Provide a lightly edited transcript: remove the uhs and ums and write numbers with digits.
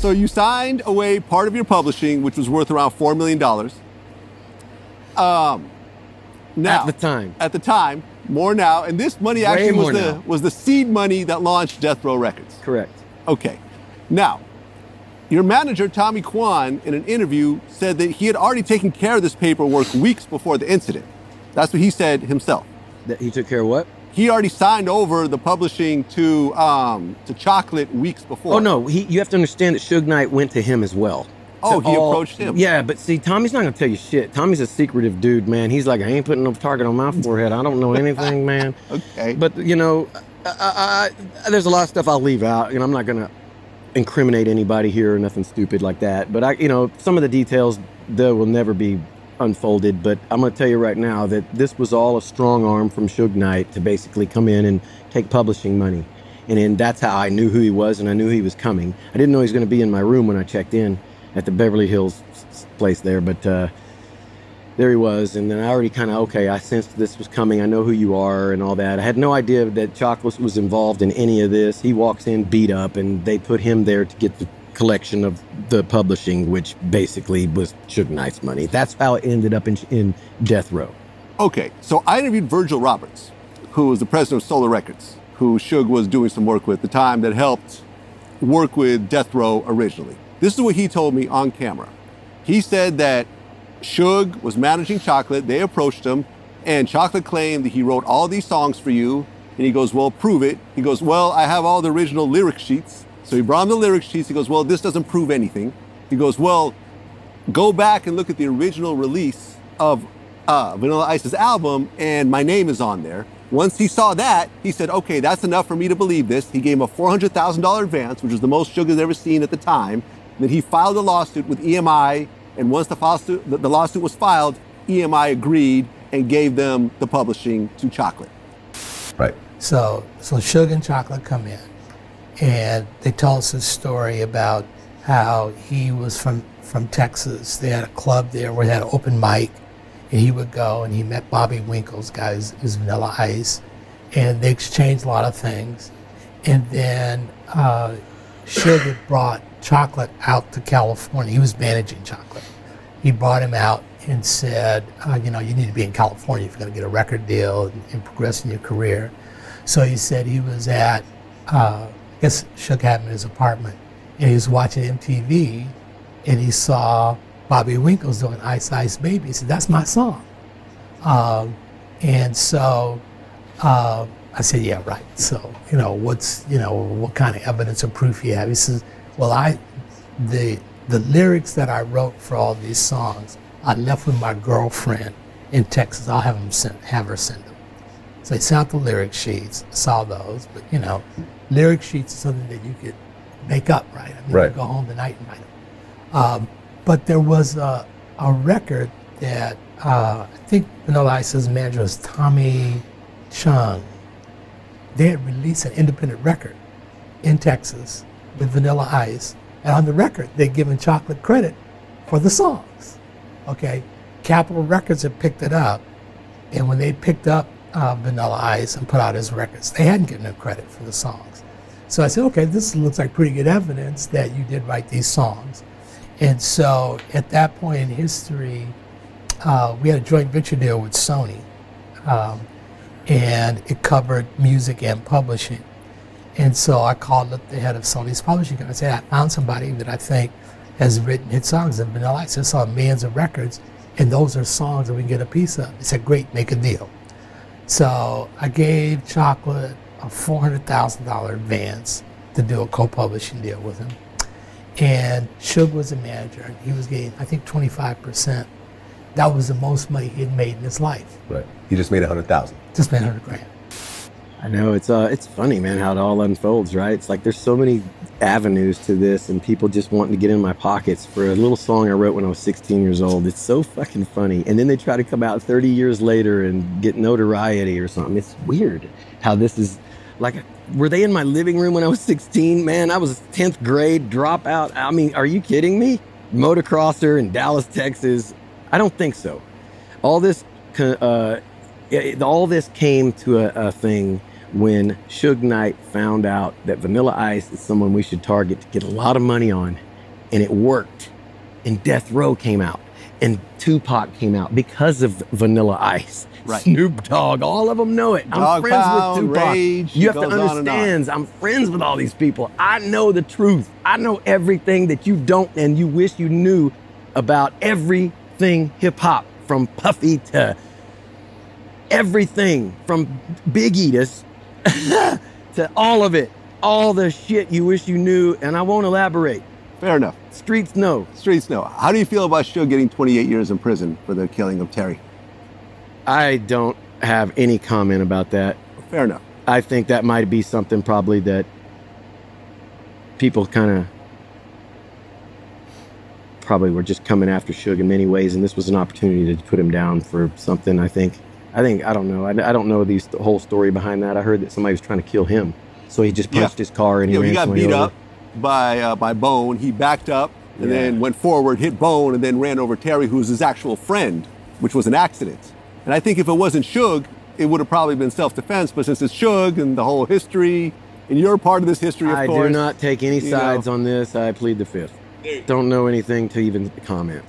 So you signed away part of your publishing, which was worth around $4 million. Now, at the time, more now, and this money actually was the seed money that launched Death Row Records. Correct. Okay. Now, your manager, Tommy Kwan, in an interview said that he had already taken care of this paperwork weeks before the incident. That's what he said himself. That he took care of what? He already signed over the publishing to Chocolate weeks before. Oh no, you have to understand that Suge Knight went to him as well. Oh, he approached him. Yeah, but see, Tommy's not gonna tell you shit. Tommy's a secretive dude, man. He's like, I ain't putting no target on my forehead. I don't know anything, man. Okay. But you know, there's a lot of stuff I'll leave out, and I'm not gonna incriminate anybody here or nothing stupid like that. But some of the details that will never be unfolded. But I'm gonna tell you right now that this was all a strong arm from Suge Knight to basically come in and take publishing money. And then that's how I knew who he was, and I knew he was coming. I didn't know he was gonna be in my room when I checked in at the Beverly Hills place there, but there he was. And then I already I sensed this was coming. I know who you are and all that. I had no idea that Chocolate was involved in any of this. He walks in beat up, and they put him there to get the collection of the publishing, which basically was Suge Knight's money. That's how it ended up in Death Row. Okay, so I interviewed Virgil Roberts, who was the president of Solar Records, who Suge was doing some work with at the time, that helped work with Death Row originally. This is what he told me on camera. He said that Suge was managing Chocolate, they approached him, and Chocolate claimed that he wrote all these songs for you, and he goes, well, prove it. He goes, well, I have all the original lyric sheets. So he brought him the lyric sheets. He goes, well, this doesn't prove anything. He goes, well, go back and look at the original release of Vanilla Ice's album, and my name is on there. Once he saw that, he said, okay, that's enough for me to believe this. He gave him a $400,000 advance, which was the most Suge has ever seen at the time. Then he filed a lawsuit with EMI, and once the lawsuit was filed, EMI agreed and gave them the publishing to Chocolate. Right. So Suge and Chocolate come in, and they tell us this story about how he was from Texas. They had a club there where they had an open mic, and he would go, and he met Bobby Winkle's guys, is Vanilla Ice, and they exchanged a lot of things. And then Suge had brought Chocolate out to California. He was managing Chocolate. He brought him out and said, you need to be in California if you're going to get a record deal and progress in your career. So he said he was at, I guess Suge had him in his apartment, and he was watching MTV, and he saw Bobby Winkle's doing Ice Ice Baby. He said, that's my song. And so I said, yeah, right. So, what kind of evidence or proof you have? He says, well, the lyrics that I wrote for all these songs, I left with my girlfriend in Texas. I'll have her send them. So they sent out the lyric sheets, saw those, but lyric sheets is something that you could make up, right? I mean, right. You go home tonight and write them. But there was a record that I think Vanilla Ice's manager was Tommy Chung. They had released an independent record in Texas with Vanilla Ice, and on the record they'd given Chocolate credit for the songs. Okay, Capitol Records had picked it up, and when they picked up Vanilla Ice and put out his records, they hadn't given him credit for the songs. So I said, okay, this looks like pretty good evidence that you did write these songs. And so at that point in history, we had a joint venture deal with Sony, and it covered music and publishing. And so I called up the head of Sony's publishing company and said, I found somebody that I think has written hit songs. And Vanilla Ice has sold millions of records, and those are songs that we can get a piece of. He said, great, make a deal. So I gave Chocolate a $400,000 advance to do a co-publishing deal with him. And Suge was the manager, and he was getting, I think, 25%. That was the most money he had made in his life. Right. He just made $100,000. Just made $100,000. I know, it's funny, man, how it all unfolds, right? It's like there's so many avenues to this, and people just wanting to get in my pockets for a little song I wrote when I was 16 years old. It's so fucking funny. And then they try to come out 30 years later and get notoriety or something. It's weird how this is like, were they in my living room when I was 16? Man, I was 10th grade dropout. I mean, are you kidding me? Motocrosser in Dallas, Texas. I don't think so. All this came to a thing when Suge Knight found out that Vanilla Ice is someone we should target to get a lot of money on. and it worked. And Death Row came out, and Tupac came out because of Vanilla Ice. Right. Snoop Dogg, all of them know it. I'm Dogg friends Pound, with Tupac. Rage, You it have to goes on and on. understand, I'm friends with all these people. I know the truth. I know everything that you don't and you wish you knew about everything hip hop, from Puffy to everything, from Biggie to all of it. All the shit you wish you knew, and I won't elaborate. Fair enough. Streets know. Streets know. How do you feel about Suge getting 28 years in prison for the killing of Terry? I don't have any comment about that. Fair enough. I think that might be something probably that people kind of probably were just coming after Suge in many ways, and this was an opportunity to put him down for something. I don't know. I don't know the whole story behind that. I heard that somebody was trying to kill him, so he just punched his car and he ran he got somebody beat over. up by Bone. He backed up and then went forward, hit Bone, and then ran over Terry, who's his actual friend, which was an accident. And I think if it wasn't Suge, it would have probably been self-defense. But since it's Suge and the whole history, and you're part of this history, of course. I do not take any you sides know. on this. I plead the fifth. Don't know anything to even comment.